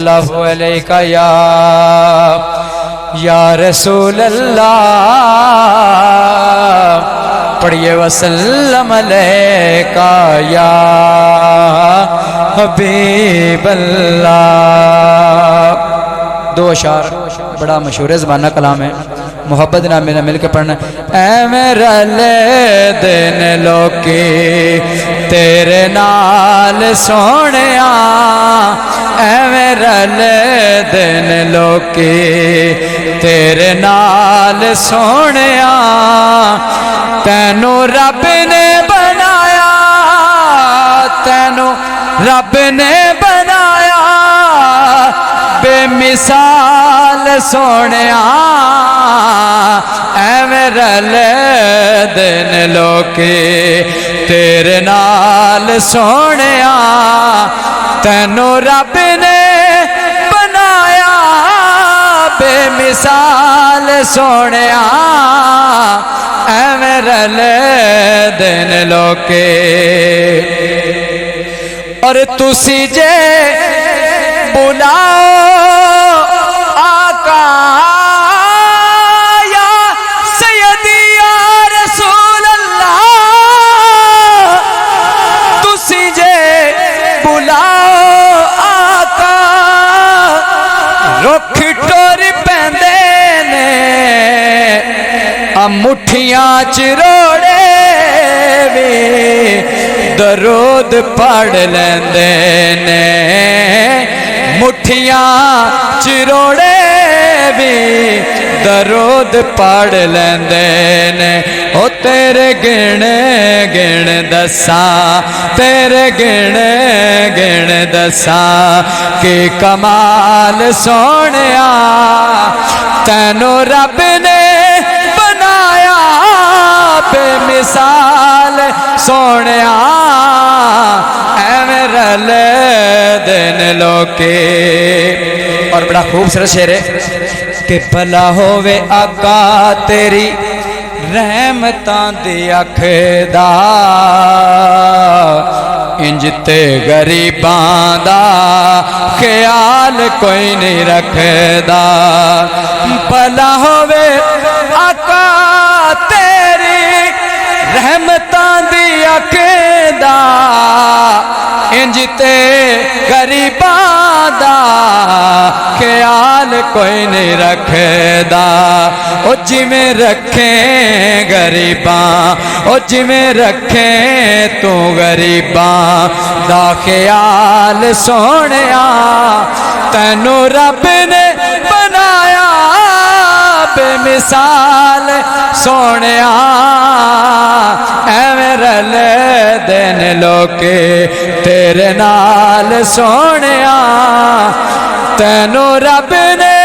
اللہ علیہ یا رسول اللہ پڑھئے وسلم علیہ یا حبیب اللہ۔ دو اشعار بڑا مشہور زبانہ کلام ہے، محبت نام میرا مل کے پڑھنا۔ اے میرا لے دن لوکی تیرے نال سونیا، اے میرا لے دن لوکی تیرے نال سونیا، تینو رب نے بنایا، تینو رب نے بنایا بے مثال سونیا، اے میرا لے دن لوکی تیرے نال سونیا، تینو رب نے بنایا بے مثال سونیا، اے میرا لے دن لوکی۔ اور تسی جے بلاؤ آقا یا سیدی یا رسول اللہ، تسی جے بلاؤ آقا رکھ ٹور پیندے نے، مٹھیاں چروڑے بھی درود پڑھ لیندے نے، مٹھیاں چروڑے بھی درود پڑھ لیندے نے۔ او تیرے گن گن دساں، تیرے گن گن دساں کہ کمال سونیا، تینو رب نے بنایا بے مثال سونیا، اے میرا لے دن لوکی۔ اور بڑا خوبصورت شعر ہے کہ بھلا ہووے آقا تیری رحمتاں دی اکھ دا، انج تے غریباں دا خیال کوئی نہیں رکھدا، بھلا ہووے آقا تیری رحمتاں دی اکھ دا، انج تے غریباں دا خیال کوئی نہیں رکھدا، او جی میں رکھیں غریباں، او جی میں رکھیں تو غریباں دا خیال سونیا، تینو رب نے بنایا بے مثال سونیا، اے میرا لے دن لوکی تیرے نال سونیا، تینو رب نے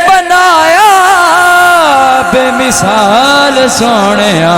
بنایا بے مثال سونیا۔